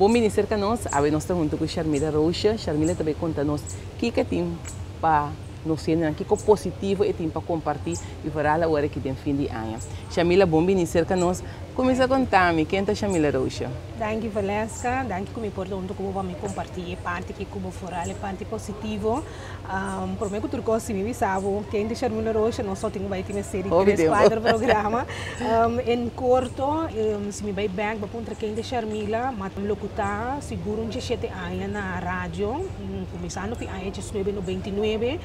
Bom ministério que nós, a nós estamos junto com Sharmila Rocha. Sharmila também conta nós que tem para nós ser aqui com positivo e tem para compartilhar e para a hora que tem fim de ano. Sharmila, bom ministério que nós começa a contar-me quem é Sharmila Rocha. Danke Valesca, danke como importante como vamos compartilhar parte que como fora a parte positivo. Por mim que tu gosta me sabe quem é Sharmila Rocha nós só temos vai ter uma série de 4 programas. Em curto, se me vai back para contra quem é Sharmila, mas locutar seguro 17 anos na rádio, começando com a EHS 999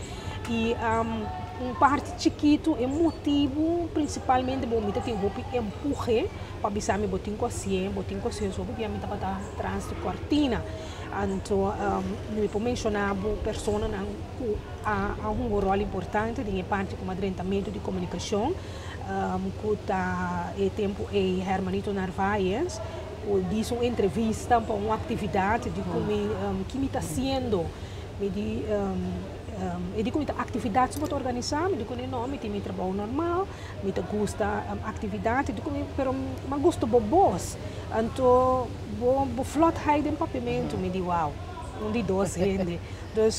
e parte chiquito emotivo principalmente bom me tem que empurre para bisa me botin com sobre que me tava atrás da cortina então me pode mencionar persona a rol importante de parte como adrentamento de comunicação que tá tempo e Hermanito Narvaez diz uma entrevista para uma atividade de como que me está sendo me di e dico que atividades para organizar, me digo que não, me tem trabalho normal, me gosta atividade, digo que pero me gosto bobos, então vou flot high de papimento, me digo wow, de dois gente, então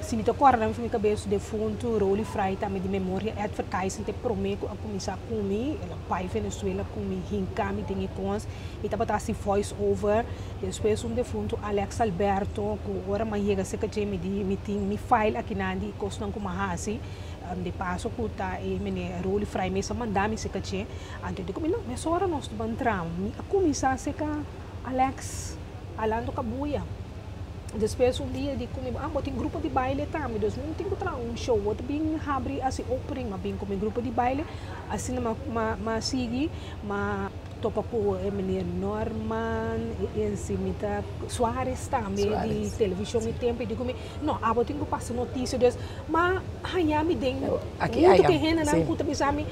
se me tocar na minha cabeça de fundo, roli frai também de memória, advertising te prometo a começar a comer, ela pai Venezuela comer, hinca me tem cons, e tava assim voice over, depois de fundo Alex Alberto, que agora mais chega se que me file aqui na de costan como assim, de passo que tá e me roli frai me só mandar me se que então digo não, mas agora nós vamos entrar, a começar se que Alex alando cabuia. Depois dia de comer, tem grupo de baile também, então não tem que trazer show, outro bem abre assim opening, mas bem como grupo de baile, assim mas sigue, mas topa com menino Norman, Encimita Soares também de televisão e tempo, e digo não, tem que passar notícia, mas aí me tem muito que renda na puta bisami,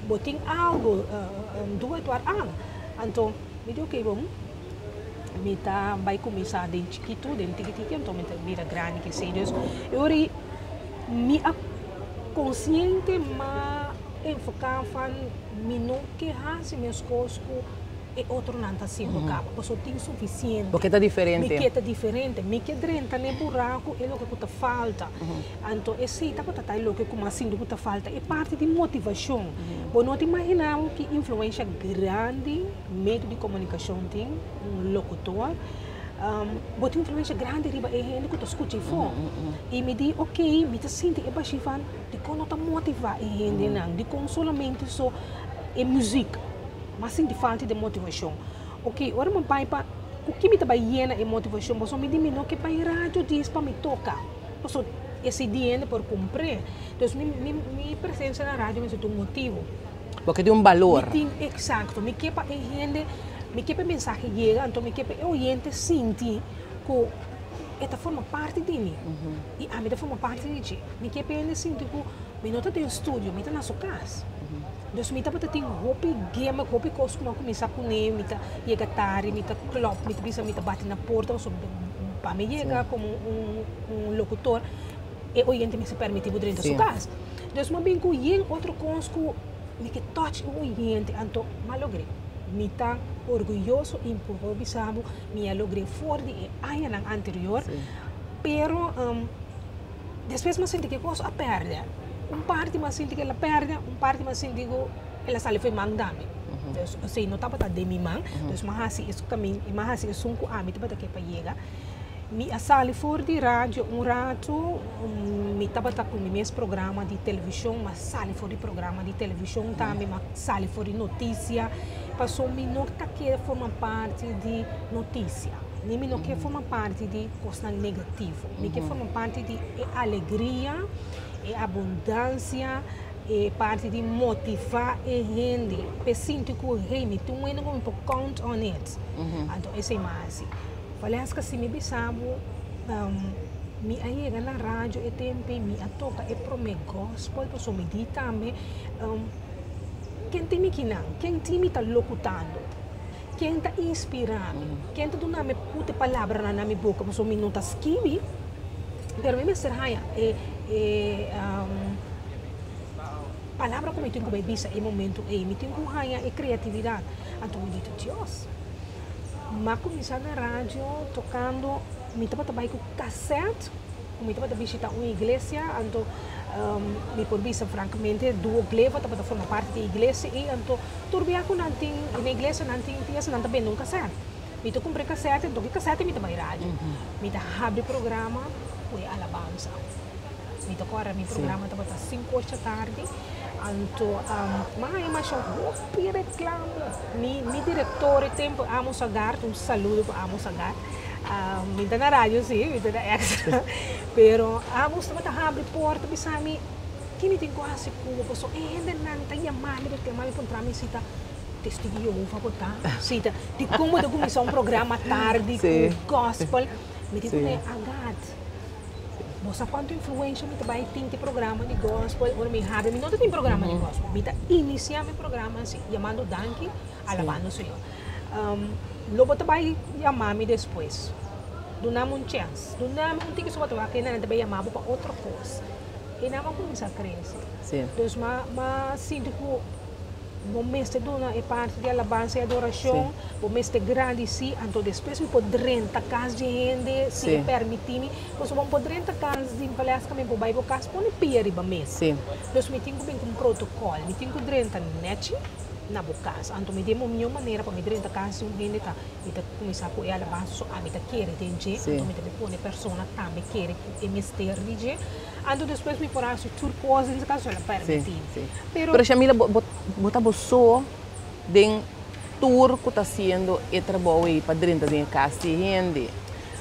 botem algo, 2 horas, então me digo que bom. Me tá vai começar de chiquito, de tiquitico, então me vira grande que sei Deus. Eu me consciente, mas enfocar fan me não que se meus cosco e outro não está sendo capa, porque só tem suficiente. Porque está diferente. Me que está diferente, me que drenta nem buraco é o que está falta. Então esse tá para tá o que como assim do que falta é parte de motivação. Bom, nós imaginamos que influência grande meio de comunicação tem locutor. Botou influência grande riba e ele que escuta fora e me diz ok me te sente é baixifan de como tá motivar e ele não de consolamento só é música mas sim de falta de motivação ok ora meu pai para o que me tá baiana é motivação mas só me diminui que para rádio diz para me tocar só esse dia por cumprir então minha presença na rádio me é um motivo porque tem valor exato me que para gente me que para mensagem chega então me que para o oyente sentir que esta forma parte de mim e a mim forma parte de ti me que para ele sentir que me não tem estúdio me está na sua casa então me tá para ter roupa game roupa coisa como começar com ele me tá chega tarde me tá club me tá bisa me tá bate na porta so para me chega como locutor e o oyente me se permite dentro da sua casa então bem que outro coisa me que touch o oyente então malogrei me está orgulhoso e improvisado, me logrei fora de ano anterior, pero depois me senti que coisa a perder. Parte me senti que ela perde, parte me senti que ela sale foi mandame. Então, sei, não estava de mim man, então mas assim isso caminho, mas assim isso um me estava que para chegar. Me sali fora de rádio rato, me estava com o mesmo programa de televisão, mas sali fora de programa de televisão também, mas sali fora de notícia. Passou me não quer formar parte de notícia, nem me não quer formar parte de coisa negativa, me quer formar parte de alegria, abundância, parte de motivar e rende. Sinto que o rei me tem um count on it. Então esse é mais. Falei que se me bisabo, me aí na rádio e tempo me a toca e pro me gospel, posso me dizer também. Quem tem me quem tem me tá locutando, quem tá inspirando, quem tá dando me puta palavra na minha boca, mas o me não tá escrevi, pero me será palavra como eu tenho que bisa em momento me tenho que criatividade, então me diz Deus. Mas comecei na rádio, tocando, me estava trabalhando com cassete, me estava visitar uma igreja, então, me por vista, francamente, do igreja, estava formar parte da igreja, e então, turbia com na igreja, não tinha também um cassete. Me tô comprei cassete, então, cassete me estava rádio. Me tá abre programa, foi alabança. Me tô agora, meu programa estava às 5 horas da tarde. Então, mas eu reclamo. Mi diretor tempo amo sagar, um saludo para amo sagar. Me dá na rádio sim, me dá na extra. Pero amo também abre porta, bisa mi kini tem quase como pessoa, ainda não tem chamado, reclamar contra mim cita testigo ufa botar, cita de como de começar um programa tarde com gospel, me digo né agad. Moça quanto influência me também tem de programa de gospel, ou me habe, me não tem programa de gospel, me tá iniciar meu programa assim, chamando Danke, alabando o Senhor. Logo também chamar-me depois. Donamos um chance, donamos um ticket sobre a que não também chamava para outra coisa. E não vamos começar a crescer. Sim. Então, mas sinto que o mês de dona é parte de alabança e adoração, o mês de grande sim, então depois eu posso 30 casas de gente, se permitir-me, mas eu vou poder 30 casas de palestra também para o caso, põe pior para mês. Então, eu tenho bem um protocolo, eu tenho 30 net na boca, então me deu uma maneira para me 30 casas de gente, tá, eu começar com ela alabança, a mim tá querer entender, então me põe pessoa também querer e mister de então depois me porá su turcosa nesse caso ela permite. Pero Shamila bota boso den tour que está sendo e trabalho aí para dentro da casa de gente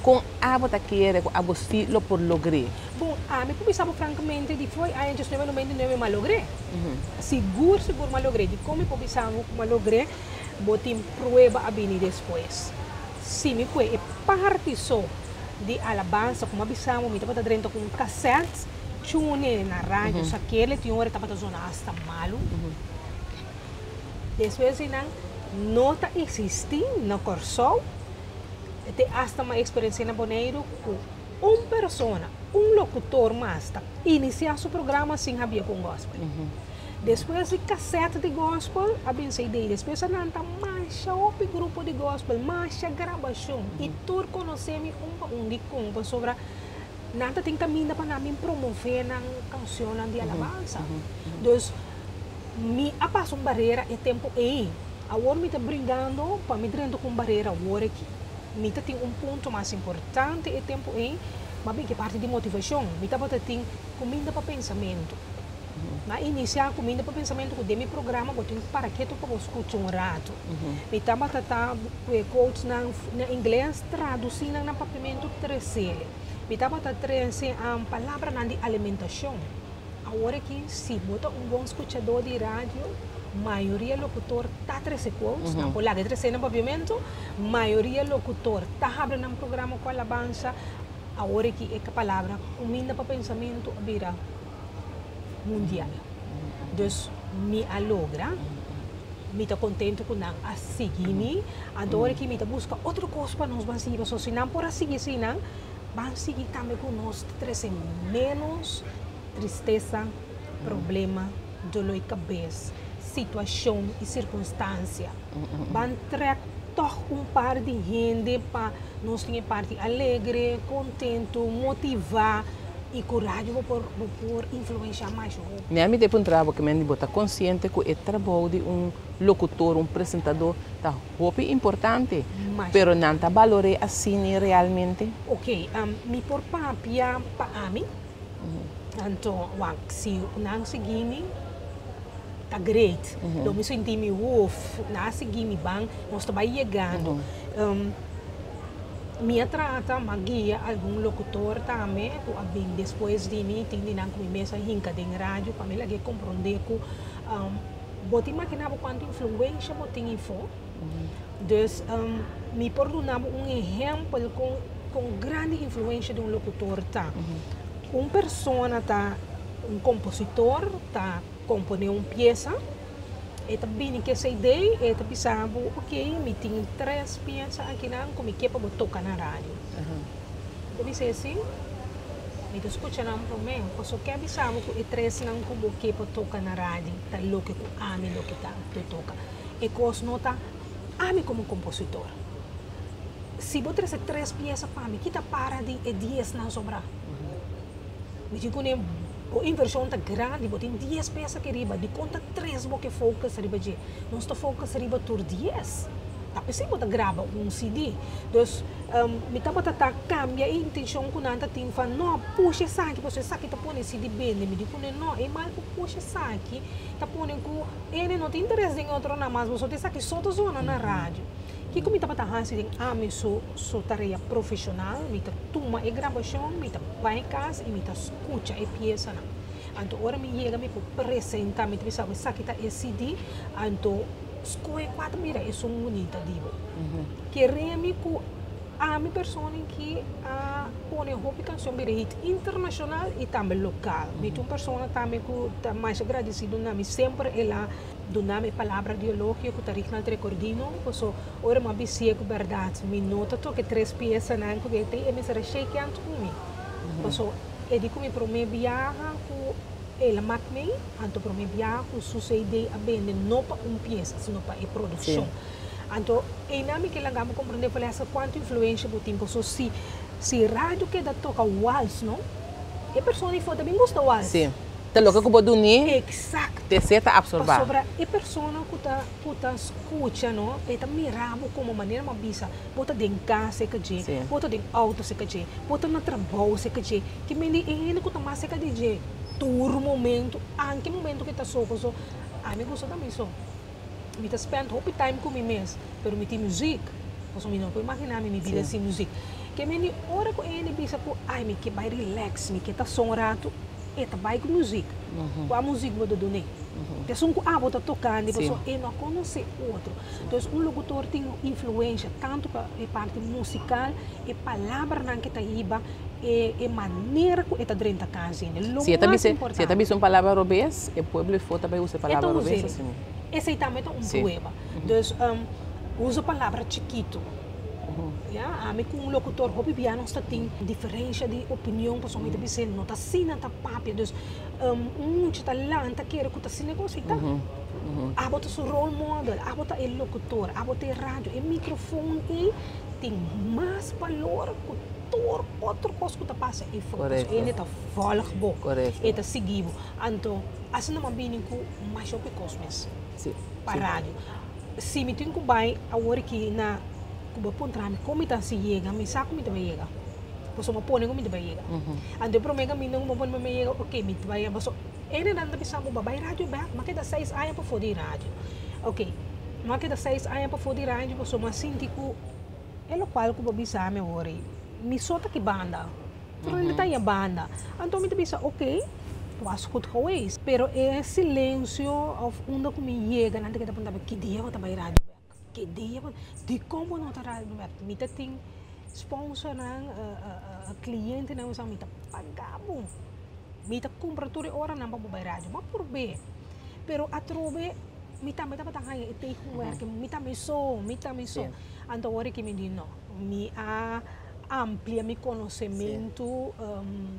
com a bota querer com a lo por lograr. Bom, a mim começava francamente de foi a gente não me malogré. Seguro malogré. De como começava malogré, botem prueba a bem depois. Se me foi parte só de alabança, como avisamos, me estava dentro com cassetes, tune na rádio, só que ele tinha hora estava na zona hasta malo. Depois não está existindo no corso, tem hasta uma experiência na Boneiro com uma pessoa, um locutor mais, iniciar seu programa sem havia com gospel. Depois de cassete de gospel, a bem sei dele. Depois não está mais o grupo de gospel, mais gravação. E tudo conhecemos de como sobre nada tem caminho para mim promover na canção de alabança. Então, me passa uma barreira e tempo aí. Agora me está brigando para me dentro com barreira agora aqui. Me tem um ponto mais importante e tempo aí, mas bem que parte de motivação. Me está tem comida para pensamento. Na iniciar comida para pensamento que meu programa eu tenho para que tu para escutar um rato. Me tá batata coach na inglês traduzir na papamento terceiro. Me tá batata trazer a palavra na de alimentação. Agora que se bota um bom escutador de rádio, maioria locutor tá trazer quotes, na colega de trazer no papamento, maioria locutor tá abrindo um programa com alabança. Agora que é a palavra comida para pensamento vira mundial. Então, me alogra, me está contente com a seguir, adoro que me está busca outra coisa para nós, mas se não por seguir, se não, vamos seguir também com nós, trazer menos tristeza, problema, dor de cabeça, situação e circunstância. Vamos trazer um par de gente para nós ter parte alegre, contente, motivar, e coragem por influenciar mais. Minha amiga tem um trabalho que me bota consciente que o trabalho de um locutor, um apresentador, tá muito importante, mas não está valorado assim realmente. Ok, me por papia para mim, então, se não seguir tá great, então me senti me não seguir me bem, nós estamos chegando. Me trata, guia algum locutor também, depois de mim, tem de não começar a rinca de rádio, para mim, que compreender que boti imaginava quanto influência botem info. Então, me perdonava exemplo com grande influência de locutor, tá? Uma pessoa tá, compositor, tá, compõe peça. E também que essa ideia, e também sabe, ok, me tem 3 peças aqui não, como que para tocar na rádio. Então, isso assim, me escuta não problema, porque que me sabe que 3 não como que para tocar na rádio, tá louco que ame lo que tá toca. E coisa não tá ame como compositor. se você trazer 3 peças para mim, que tá para de 10 não sobrar. Me digo nem a inversão tá grande, você tem 10 peças que riba, de conta 3 você foca riba de, não está foca riba por 10. Tapi se você grava CD, então me tá bota cambia a intenção que nanta tem fa não puxa saque, você saque tá põe CD bem, me digo não, é mal que puxa saque, tá põe que ele não tem interesse em outro na mais, você tem saque só da zona na rádio. Que como tá bota assim, me sou tarefa profissional, me tá toma a gravação, me tá vai em casa e me tá escuta a peça na. Então ora me chega me apresentar, me pensa que saque tá esse CD, então escolhe 4 mira, é só bonita digo. Que realmente a minha pessoa que põe roupa canção para hit internacional e também local. Uma pessoa também que está mais agradecida na mim sempre ela dona me palavra dialógica que está rica no recordino, posso ora uma bici com verdade, me nota que 3 peças na que eu tenho, e me será cheio que antes comigo. Posso e digo me para me viajar ela makme anto para me viajar sucede a bem não para peça, sino para a produção. Então, ainda que ela gama compreender quanto influência do tempo, se rádio que da toca waltz, não? E a pessoa que também gosta de waltz. Sim. Tá louca que pode unir. Exato. Te seta absorbar. Sobre a pessoa que tá escuta, não? E tá mirando como maneira uma bisa, bota dentro de casa que je, bota dentro do auto que je, bota no trabalho que je, que me diz ainda que tá mais que je, todo momento, anche momento que tá só, a mim gosta também só. Me tá spend hope time com mim mesmo, pero me tem música, posso me não pode imaginar minha vida sem música. Que me hora com ele bisa que ai me que vai relax, me que tá sonrato, e tá vai com música. Com a música vou do nem. Então são vou tá tocando, pessoa e não conhece outro. Então locutor tem influência tanto para a parte musical e palavra não que tá iba e maneira que está dentro da casa. Se também são palavras robês, o povo for também usa palavras robês assim. Esse é também um poema. Então usa a palavra chiquito. A mim com locutor hobby piano está tem diferença de opinião, para somente dizer não tá assim na papi, então muito talento quer que tá assim negócio tá. Bota seu role model, bota o locutor, bota rádio, o microfone e tem mais valor que outro coisa que tá passa e fotos. Ele tá volg bom, ele tá seguido. Então assim não bem com mais o cosmos. Para rádio. Se me tem que vai a hora que na kuba pontrami como está se chega, me saco me também chega. Posso me pôr como me também chega. Ande pro mega me não me pôr me chega, ok, me vai posso. Ele não tá pensando babai rádio back, mas que dá 6 anos para foder rádio. Ok, mas que dá 6 anos para foder rádio, posso mas sinto que é o qual kuba bisa me ori. Me solta que banda. Pero ainda tá em banda. Então me pensa, ok, was goed geweest. Pero é silêncio of onde que me chega, não tem que apontar que dia eu trabalhar rádio. Que dia de como não terá me tem sponsor a cliente não usa me pagamos me compra tudo hora não para rádio mas por bem pero a trove me também tá batendo e tem work me também só então hora que me diz não me amplia meu conhecimento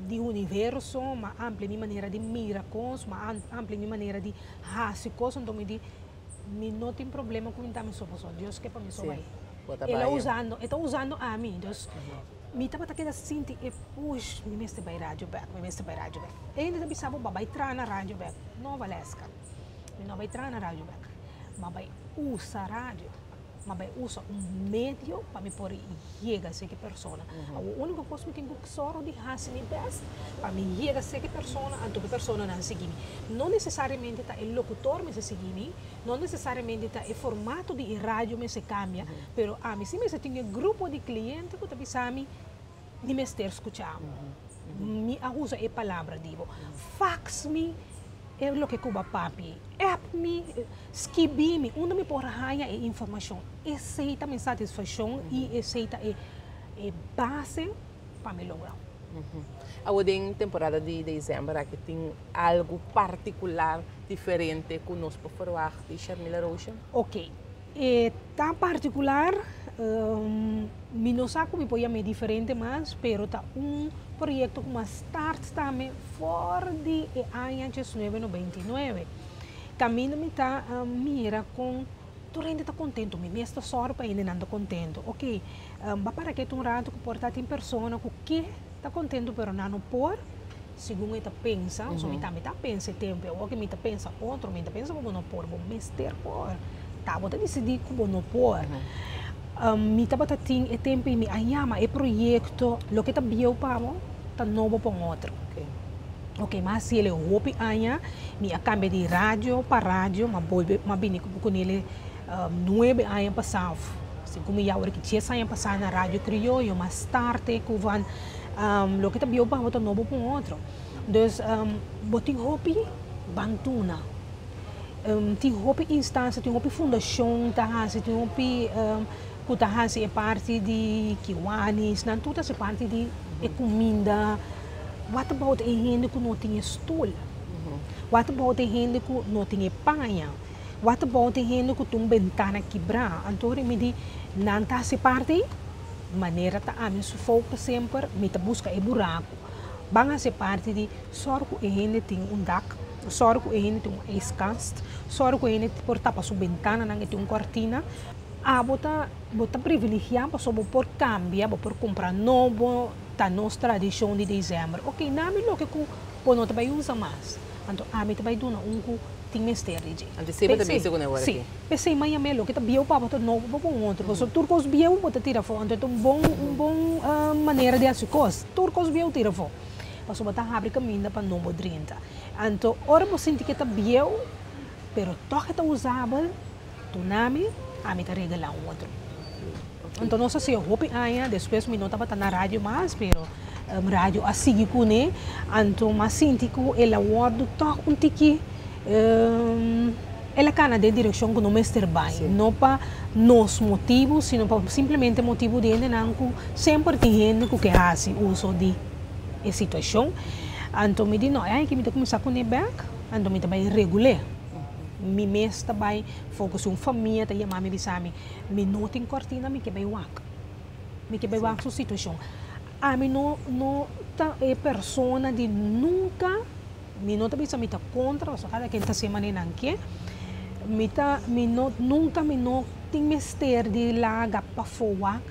de universo mas amplia minha maneira de mirar coisas mas amplia minha maneira de fazer coisas então me diz me não tem problema com então só Deus que para mim só vai ela está usando a mim Deus me estava aquela sinti e push me mestre vai rádio back ainda também sabe vai entrar na rádio back não valesca não vai entrar na rádio back mas vai usar rádio mas vai usar meio para me pôr chega a ser que pessoa a única coisa que tenho que só de fazer me best para me chega a ser que pessoa então que pessoa não segue não necessariamente tá o locutor me segue não necessariamente tá o formato de rádio me se cambia pero a mim se me tem um grupo de clientes que também sabe de me estar escutando me usa a palavra digo fax me é o que Cuba papi, app me, skibi me, onde me porra raia e informação, aceita minha satisfação e aceita a base para me lograr. Agora em temporada de dezembro aqui tem algo particular diferente que nós podemos falar de Sharmila Rocha? Ok, tá particular, me não sei como pode me diferente mas, pero tá projeto que start também fora de ano 1999. Caminho me tá mira com tu ainda está contente, me está só para ainda não está contente. Ok, para que tu rato que portar em pessoa que está contente, pero não por segundo ele pensa, so me também pensa tempo, ou que me pensa outro, me pensa como não por, bom mister por, tá, vou decidir como não por. Me tá bota ting e tempo me ayama e projeto, lo que tá bio para mo, tá novo para outro. Ok, mas se ele hopi anya, me a cambia de rádio para rádio, mas bolbe, mas bem com ele 9 anos passado. Se como já hora que tinha saído passar na rádio crioulo, mas tarde que van lo que tá bio para outro novo para outro. Então, boting hopi bantuna. Tem hopi instância, tem hopi fundação, tem hopi que é parte de Kiwanis, não tudo é parte de comida. What about a gente que não tem stoel? What about a gente que não tem panha? What about a gente que tem ventana quebrar? Então, me diz, não está se parte, maneira tá a mim sufoca sempre, me tá busca e buraco. Banga se parte de sorgo a gente tem dak, sorgo a gente tem escast, sorgo a gente por tapar sua ventana, não tem cortina. Bota privilegiar para sobre por cambiar, por comprar novo, da nossa tradição de dezembro. Ok, não é o que eu não vai usar mais. Então, a mim vai dar que tem mistério. Antecipa também segundo agora aqui. Sim, pensei mais melhor que tá bio para botar novo para um outro. Porque turcos bio botar tira fora, então bom maneira de fazer coisas. Turcos bio tira fora. Para botar abre caminho para novo 30. Então, ora você sente que tá bio, pero toque tá usável, tu nome a mim tá regalar outro. Então, não sei se eu hope ainda, depois me não estava na rádio mais, pero rádio assim que né, então mas sinto que ela guarda tão um tique, ela cana de direção que não me está bem, não para nos motivos, sino para simplesmente motivo de ainda não que sempre tem gente que faz uso de situação, então me diz não, é que me tá começar com o back, então me tá bem regular. Mi mes também fokus uma família tá chamar me bisami me não tem cortina me que vai wak sua situação a me não tá é persona de nunca me não tá bisami tá contra só cada quem tá semana não que me não nunca me não tem mister de lá para foak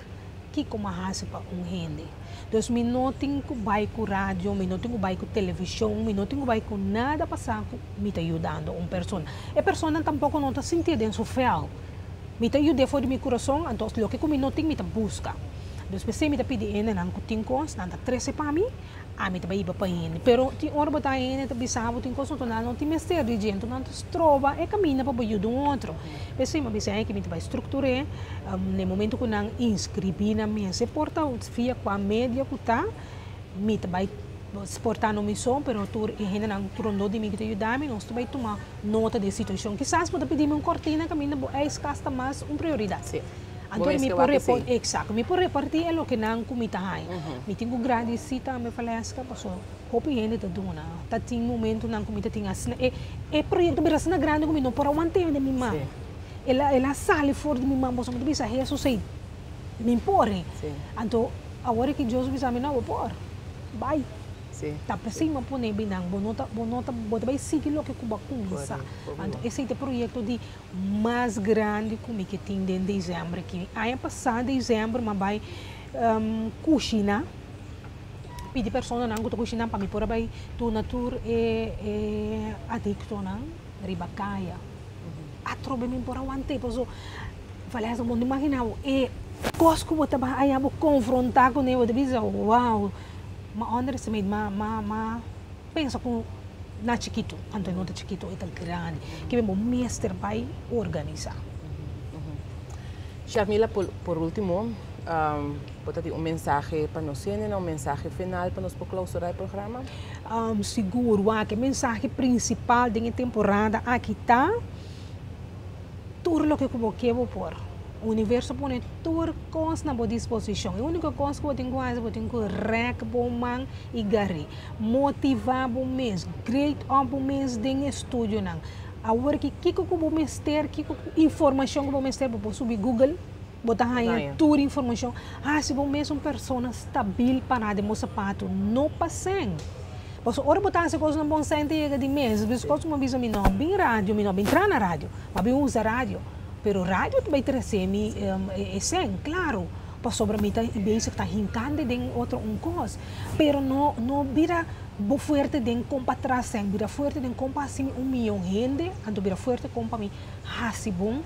que como hasi para gente. Então, me não tenho que vai com rádio, me não tenho que vai com televisão, me não tenho que vai com nada passar, me está ajudando uma pessoa. E a pessoa tampouco não está sentindo em seu fel. Me está ajudando fora do meu coração, então, o que eu não tenho, me está busca. Então, se me está pedindo, não tenho coisas, não está 13 para mim, a mim está para ele. Pero, tem hora para tá ele, está bisavo, tem coisas, não tem mistério de gente, não se trova, e caminha para ajudar um outro. Mas se me bisavo, que me está estruturar, no momento que eu inscrevi na minha, se porta, via com a média que está, me vai exportar no missão, pero tu ainda não tronou de mim que te ajudar, não estou vai tomar nota da situação. Quizás pode pedir uma cortina, caminha é escassa mais uma prioridade. Sim. Então, me por repartir é o que não comita aí. Me tenho grande cita, me falei assim, passou, hope ainda tá dona. Tá tem momento não comita tem assim, é projeto berasna grande como não por aguantar de minha mãe. Ela sale fora de minha mãe, você me bisa isso sei. Me imporre. Então, agora que Deus bisa me não por. Vai. Tá para cima por nem binang, bonota vai seguir o que cuba começa. Então esse é o projeto de mais grande que tem em dezembro aqui. Aí passado dezembro, mas vai cozinhar. Pedi pessoa não que cozinhar para mim por aí tu natur é adicto não, ribacaia. A trobe me por aguante, pois falei assim, não imaginava e cosco botar aí vou confrontar com ele, eu disse, uau. Mas underestimate, pensa com na chiquito, então não é chiquito, é grande, que o mestre vai organizar. Sharmila, por último, pode ter mensagem para nós, mensagem final para nós clausurar o programa? Seguro, que a mensagem principal da temporada aqui está, tudo o que eu quero por. O universo põe tudo coisa na disposição. A única coisa que eu tenho que recomendar e gari, motivar o mês, great up o mês de estúdio não. Agora que eu vou mestre, que informação que eu vou mestre, vou subir Google, botar aí toda informação. Se vou mesmo pessoa estável para de meu sapato, não passem. Posso ora botar essa coisa no bom sentido de mês, porque coisa uma vez me não bem rádio, me não bem entrar na rádio, mas bem usa rádio. pero rádio vai trazer me claro, para sobre mim tá bezig tá hincando de outro coisa, pero não vira bo fuerte den compa trasem, vira fuerte den compa assim milhão gente, ando vira fuerte compa mi hasibum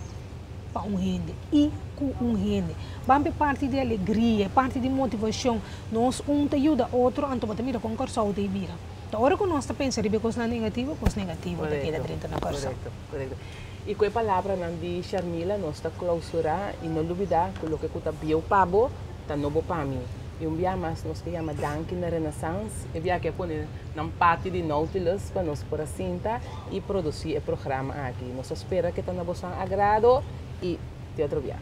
para gente e com gente. Vamos parte de alegria, parte de motivação, nós te ajuda outro, ando para mira com corso de vira. Então, hora que nós está pensando em coisa negativa, da queda dentro na corso. Correto. E com a palavra de Sharmila, nós está clausurar e não duvidar que o que está bio pabo, está novo para mim. E dia mais nós que chama Danke na Renaissance, e via que pôr na parte de Nautilus para nós por a cinta e produzir o programa aqui. Nós espera que tenha vosso agrado e te outro dia.